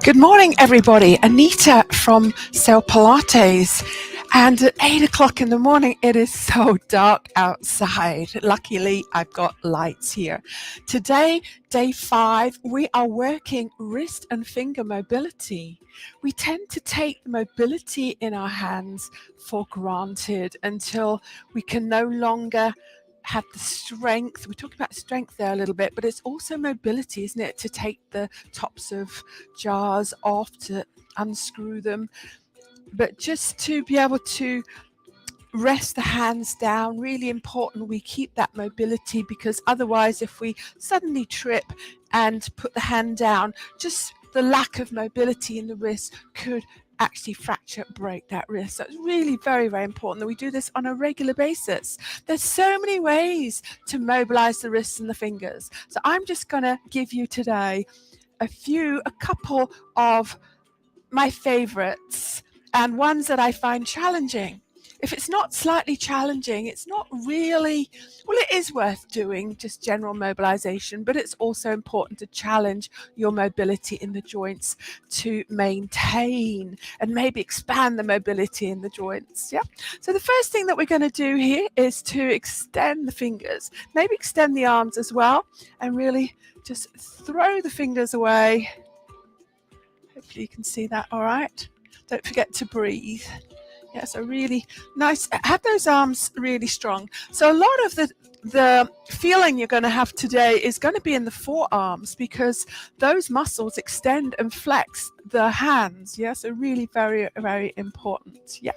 Good morning, everybody. Anita from Cell Pilates. And at 8 o'clock in the morning, it is so dark outside. Luckily, I've got lights here. Today, day 5, we are working wrist and finger mobility. We tend to take mobility in our hands for granted until we can no longer have the strength. We talked about strength there a little bit, but it's also mobility, isn't it? To take the tops of jars off, to unscrew them, but just to be able to rest the hands down. Really important we keep that mobility, because otherwise if we suddenly trip and put the hand down, just the lack of mobility in the wrist could actually fracture, break that wrist. So it's really very, very important that we do this on a regular basis. There's so many ways to mobilize the wrists and the fingers. So I'm just going to give you today a couple of my favorites and ones that I find challenging. If it's not slightly challenging, it's not really, well, it is worth doing, just general mobilization, but it's also important to challenge your mobility in the joints to maintain and maybe expand the mobility in the joints. Yeah. So the first thing that we're going to do here is to extend the fingers, maybe extend the arms as well, and really just throw the fingers away. Hopefully you can see that all right. Don't forget to breathe. Yeah, so really nice. Have those arms really strong. So a lot of the feeling you're going to have today is going to be in the forearms, because those muscles extend and flex the hands. Yeah, so really very, very important. Yeah,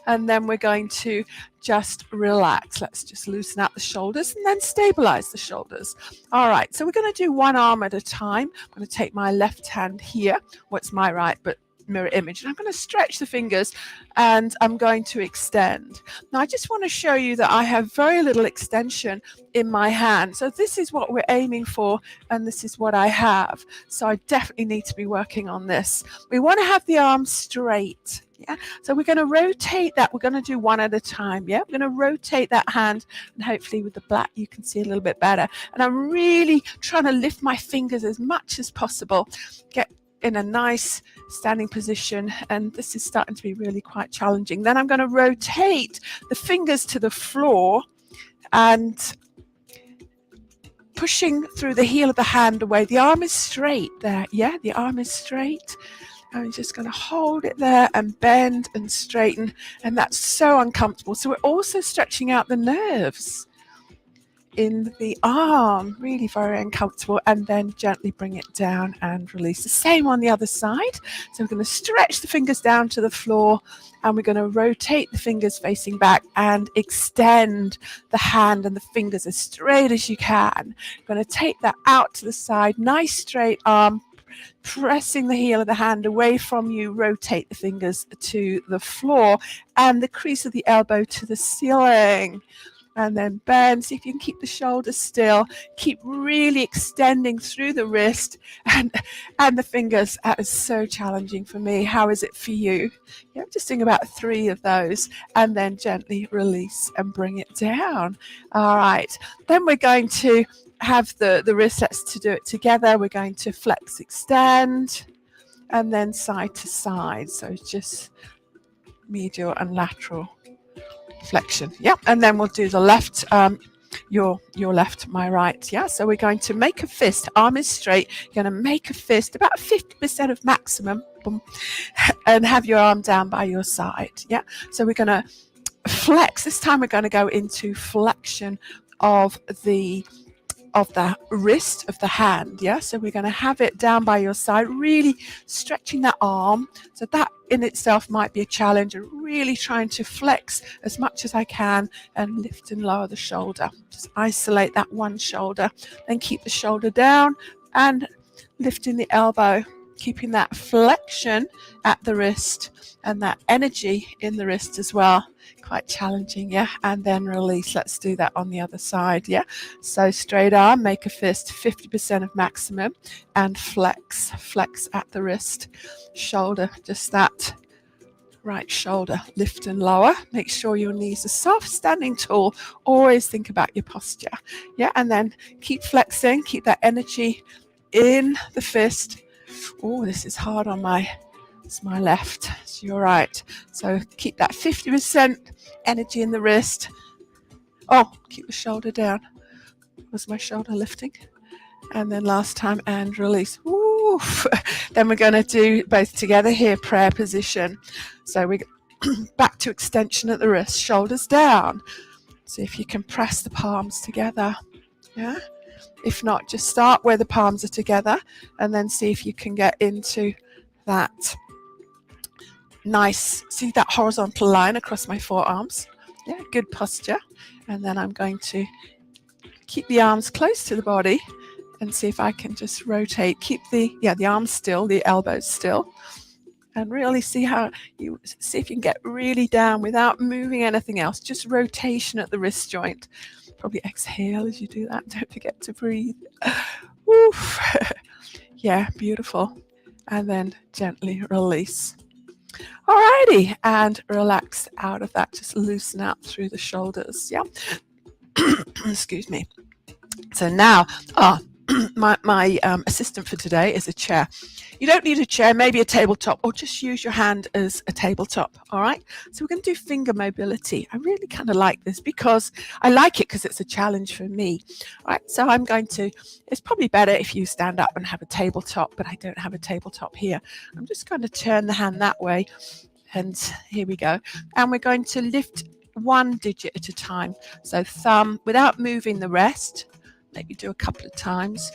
and then we're going to just relax. Let's just loosen out the shoulders and then stabilize the shoulders. All right, so we're going to do one arm at a time. I'm going to take my left hand here. Well, it's my right, but mirror image, and I'm going to stretch the fingers and I'm going to extend. Now I just want to show you that I have very little extension in my hand, so this is what we're aiming for and this is what I have. So I definitely need to be working on this. We want to have the arms straight. Yeah, so we're going to rotate that. We're going to do one at a time. Yeah, we're going to rotate that hand, and hopefully with the black you can see a little bit better. And I'm really trying to lift my fingers as much as possible, get in a nice standing position, and this is starting to be really quite challenging. Then I'm going to rotate the fingers to the floor and pushing through the heel of the hand away. The arm is straight there. Yeah, the arm is straight. I'm just going to hold it there and bend and straighten, and that's so uncomfortable. So we're also stretching out the nerves in the arm, really very uncomfortable, and then gently bring it down and release. The same on the other side. So we're going to stretch the fingers down to the floor, and we're going to rotate the fingers facing back and extend the hand and the fingers as straight as you can. We're going to take that out to the side, nice straight arm, pressing the heel of the hand away from you, rotate the fingers to the floor and the crease of the elbow to the ceiling. And then bend. See if you can keep the shoulders still. Keep really extending through the wrist and the fingers. That is so challenging for me. How is it for you? Yeah, I'm just doing about 3 of those, and then gently release and bring it down. All right. Then we're going to have the wrist sets to do it together. We're going to flex, extend, and then side to side. So just medial and lateral flexion. Yeah, and then we'll do the left, your left, my right. Yeah, so we're going to make a fist. Arm is straight. You're going to make a fist about 50% of maximum. Boom, and have your arm down by your side. Yeah, so we're going to flex. This time we're going to go into flexion of the wrist of the hand. Yeah, so we're going to have it down by your side, really stretching that arm. So that in itself might be a challenge, and really trying to flex as much as I can and lift and lower the shoulder. Just isolate that one shoulder, then keep the shoulder down and lifting the elbow, keeping that flexion at the wrist and that energy in the wrist as well. Quite challenging, yeah, and then release. Let's do that on the other side. Yeah, so straight arm, make a fist, 50% of maximum, and flex at the wrist, shoulder, just that right shoulder, lift and lower. Make sure your knees are soft, standing tall. Always think about your posture. Yeah, and then keep flexing, keep that energy in the fist Oh, this is hard on it's my left, it's your right. So keep that 50% energy in the wrist. Oh, keep the shoulder down. Was my shoulder lifting? And then last time, and release. Oof. Then we're going to do both together here, prayer position. So we back to extension at the wrist, shoulders down. See if you can press the palms together. Yeah. If not, just start where the palms are together and then see if you can get into that nice, see that horizontal line across my forearms. Yeah, good posture. And then I'm going to keep the arms close to the body and see if I can just rotate. Keep the arms still, the elbows still. And really see if you can get really down without moving anything else. Just rotation at the wrist joint. Probably exhale as you do that. Don't forget to breathe. Woof. Yeah, beautiful. And then gently release. Alrighty, and relax out of that. Just loosen out through the shoulders. Yeah. Excuse me. So now, my assistant for today is a chair. You don't need a chair, maybe a tabletop, or just use your hand as a tabletop. All right. So we're going to do finger mobility. I really kind of like this because I like it because it's a challenge for me. All right. So I'm going to, it's probably better if you stand up and have a tabletop, but I don't have a tabletop here. I'm just going to turn the hand that way. And here we go. And we're going to lift one digit at a time. So thumb without moving the rest. Maybe do a couple of times.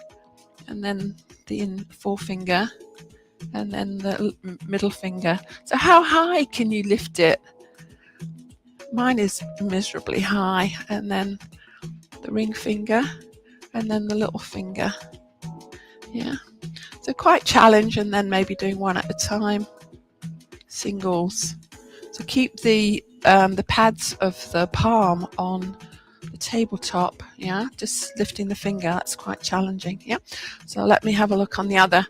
And then the forefinger. And then the middle finger. So how high can you lift it? Mine is miserably high. And then the ring finger. And then the little finger. Yeah. So quite challenge, and then maybe doing one at a time. Singles. So keep the pads of the palm on the tabletop. Yeah, just lifting the finger. That's quite challenging. Yeah. So let me have a look on the other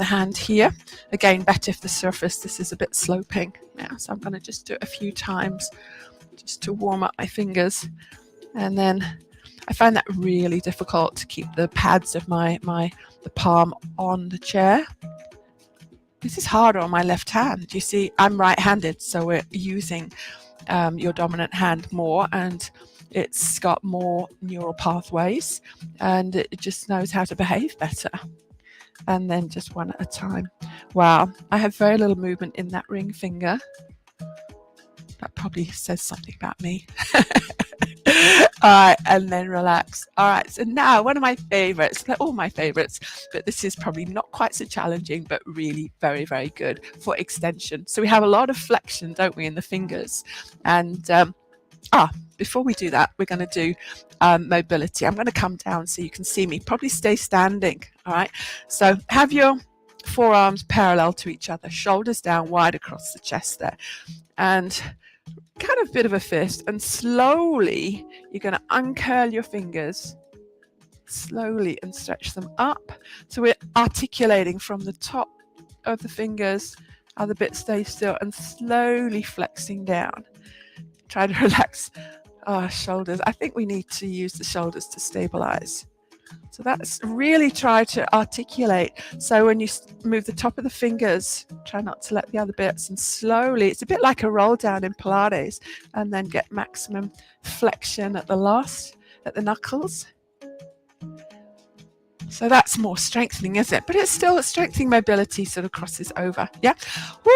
hand here. Again, better if the surface. This is a bit sloping. Yeah. So I'm going to just do it a few times, just to warm up my fingers, and then I find that really difficult to keep the pads of the palm on the chair. This is harder on my left hand. You see, I'm right-handed, so we're using your dominant hand more, and it's got more neural pathways, and it just knows how to behave better. And then just one at a time. Wow, I have very little movement in that ring finger. That probably says something about me. All right, and then relax. All right, so now one of my favorites, they're all my favorites, but this is probably not quite so challenging, but really very, very good for extension. So we have a lot of flexion, don't we, in the fingers? And before we do that, we're going to do mobility. I'm going to come down so you can see me. Probably stay standing. All right, so have your forearms parallel to each other, shoulders down wide across the chest there, and kind of bit of a fist, and slowly you're going to uncurl your fingers slowly and stretch them up. So we're articulating from the top of the fingers, other bit stay still, and slowly flexing down. Try to relax our shoulders. I think we need to use the shoulders to stabilize. So that's really try to articulate. So when you move the top of the fingers, try not to let the other bits, and slowly, it's a bit like a roll down in Pilates, and then get maximum flexion at the knuckles. So that's more strengthening, isn't it? But it's still strengthening mobility, sort of crosses over. Yeah. Woo!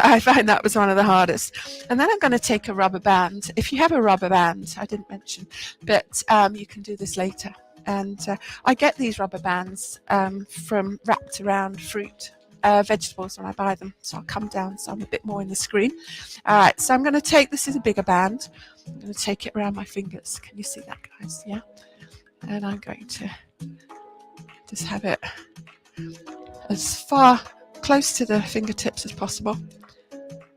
I find that was one of the hardest. And then I'm going to take a rubber band. If you have a rubber band, I didn't mention, but you can do this later. And I get these rubber bands from wrapped around fruit, vegetables when I buy them. So I'll come down so I'm a bit more in the screen. All right, so I'm going to take, this is a bigger band. I'm going to take it around my fingers. Can you see that, guys? Yeah. And I'm going to just have it as far close to the fingertips as possible.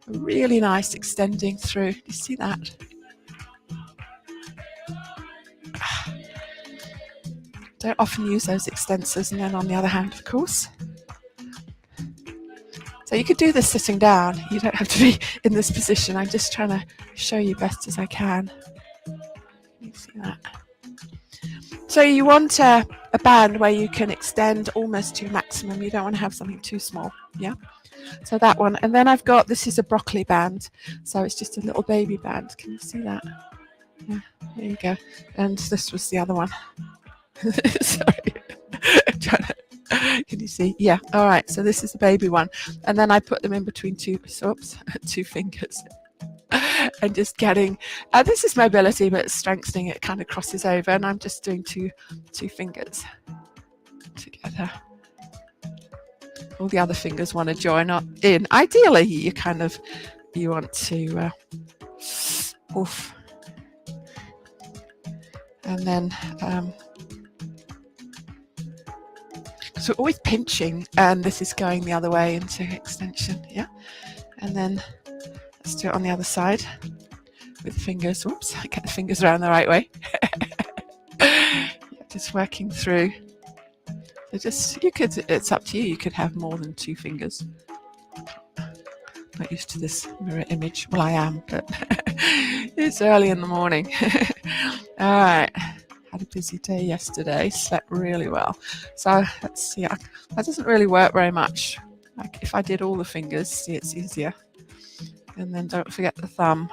Really nice extending through. You see that? Don't often use those extensors, and then on the other hand, of course. So you could do this sitting down. You don't have to be in this position. I'm just trying to show you best as I can. You see that? So you want a band where you can extend almost to maximum. You don't want to have something too small. Yeah. So that one. And then I've got, this is a broccoli band. So it's just a little baby band. Can you see that? Yeah, there you go. And this was the other one. Sorry. Can you see? Yeah. All right. So this is the baby one. And then I put them in between two fingers. And just getting, this is mobility, but strengthening it kind of crosses over. And I'm just doing two fingers together. All the other fingers want to join up in. Ideally, you want to, oof. And then, so we're always pinching, and this is going the other way into extension. Yeah. And then let's do it on the other side with the fingers. Whoops, I get the fingers around the right way. Just working through. So it's up to you. You could have more than two fingers. Not used to this mirror image. Well, I am, but it's early in the morning. All right. Had a busy day yesterday. Slept really well. So let's see. That doesn't really work very much. Like if I did all the fingers, see, it's easier. And then don't forget the thumb.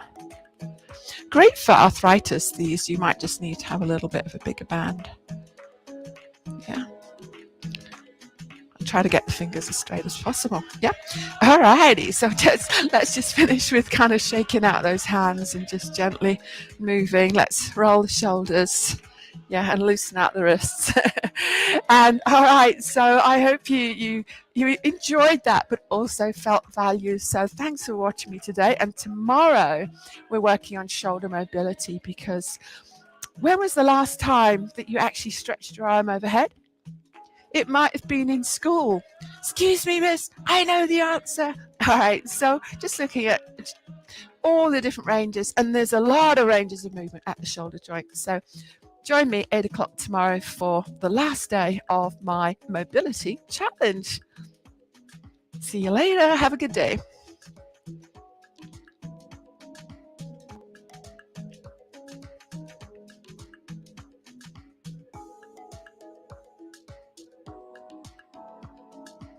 Great for arthritis, these. You might just need to have a little bit of a bigger band. Yeah. Try to get the fingers as straight as possible. Yeah. All righty. So let's just finish with kind of shaking out those hands and just gently moving. Let's roll the shoulders. Yeah, and loosen out the wrists. And all right, so I hope you enjoyed that, but also felt value. So thanks for watching me today. And tomorrow we're working on shoulder mobility, because when was the last time that you actually stretched your arm overhead? It might have been in school. Excuse me, miss, I know the answer. All right, so just looking at all the different ranges, and there's a lot of ranges of movement at the shoulder joint. So join me 8 o'clock tomorrow for the last day of my mobility challenge. See you later. Have a good day.